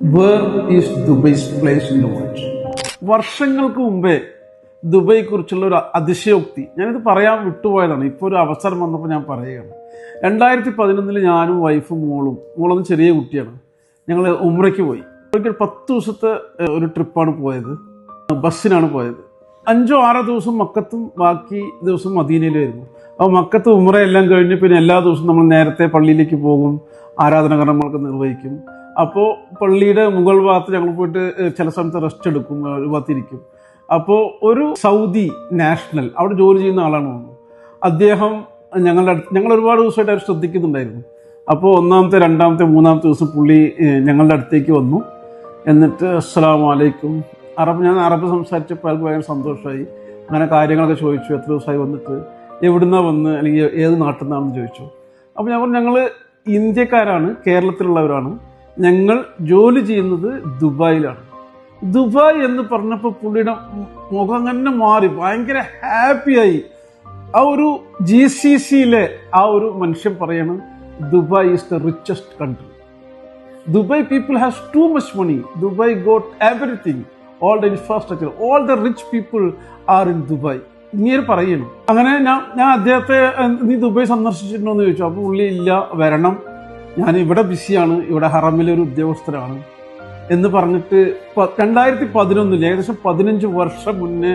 Where is Dubai's place in the world? വർഷങ്ങൾക്ക് മുമ്പേ ദുബൈയെ കുറിച്ചുള്ള ഒരു അതിശയോക്തി ഞാനിത് പറയാൻ വിട്ടുപോയതാണ്. ഇപ്പോൾ ഒരു അവസരം വന്നപ്പോൾ ഞാൻ പറയുകയാണ്. 2011 ഞാനും വൈഫും മോളൊന്നും ചെറിയ കുട്ടിയാണ്. ഞങ്ങൾ ഉംറയ്ക്ക് പോയി. ഒരിക്കൽ 10 ദിവസത്തെ ഒരു ട്രിപ്പാണ് പോയത്. ബസ്സിനാണ് പോയത്. 5-6 ദിവസം മക്കത്തും ബാക്കി ദിവസം മദീനയിലായിരുന്നു. അപ്പോൾ മക്കത്ത് ഉംറ എല്ലാം കഴിഞ്ഞ് പിന്നെ എല്ലാ ദിവസവും നമ്മൾ നേരത്തെ പള്ളിയിലേക്ക് പോകും, ആരാധനാകർമ്മങ്ങളൊക്കെ നിർവഹിക്കും. അപ്പോൾ പള്ളിയുടെ മുകൾ ഭാഗത്ത് ഞങ്ങൾ പോയിട്ട് ചില സമയത്ത് റെസ്റ്റ് എടുക്കും, ഒരു ഭാഗത്തിരിക്കും. അപ്പോൾ ഒരു സൗദി നാഷണൽ അവിടെ ജോലി ചെയ്യുന്ന ആളാണ് തോന്നുന്നു. അദ്ദേഹം ഞങ്ങൾ ഒരുപാട് ദിവസമായിട്ട് അവർ ശ്രദ്ധിക്കുന്നുണ്ടായിരുന്നു. അപ്പോൾ 1ാമത്തെ 2ാമത്തെ 3ാമത്തെ ദിവസം പുള്ളി ഞങ്ങളുടെ അടുത്തേക്ക് വന്നു. എന്നിട്ട് അസ്സലാമു അലൈക്കും ഞാൻ അറബ് സംസാരിച്ചപ്പോൾ അയാൾക്ക് ഭയങ്കര സന്തോഷമായി. അങ്ങനെ കാര്യങ്ങളൊക്കെ ചോദിച്ചു. എത്ര ദിവസമായി വന്നിട്ട്, എവിടുന്നാണ് വന്ന്, അല്ലെങ്കിൽ ഏത് നാട്ടിൽ നിന്നാണെന്ന് ചോദിച്ചു. അപ്പോൾ ഞാൻ പറഞ്ഞു, ഞങ്ങൾ ഇന്ത്യക്കാരാണ്, കേരളത്തിലുള്ളവരാണ്, ഞങ്ങൾ ജോലി ചെയ്യുന്നത് ദുബായിലാണ്. ദുബായ് എന്ന് പറഞ്ഞപ്പോൾ പുള്ളിയുടെ മുഖം തന്നെ മാറി, ഭയങ്കര ഹാപ്പിയായി. ആ ഒരു GCCയിലെ ആ ഒരു മനുഷ്യൻ പറയണം, Dubai is the richest country. Dubai people has too much money. Dubai got everything, all the infrastructure, all the rich people are in Dubai. ഇങ്ങനെ പറയുന്നു. അങ്ങനെ ഞാൻ അദ്ദേഹത്തെ, നീ ദുബായ് സന്ദർശിച്ചിട്ടുണ്ടോ എന്ന് ചോദിച്ചു. അപ്പോൾ പുള്ളി, ഇല്ല, വരണം, ഞാൻ ഇവിടെ ബിസിയാണ്, ഇവിടെ ഹറമിലൊരു ഉദ്യോഗസ്ഥരാണ് എന്ന് പറഞ്ഞിട്ട് 2011 ഏകദേശം 15 വർഷം മുന്നേ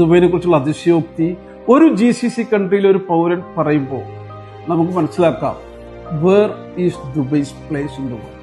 ദുബൈനെ കുറിച്ചുള്ള അതിശയോക്തി ഒരു GCC കൺട്രിയിലെ ഒരു പൗരൻ പറയുമ്പോൾ നമുക്ക് മനസ്സിലാക്കാം, where is Dubai's place in the world?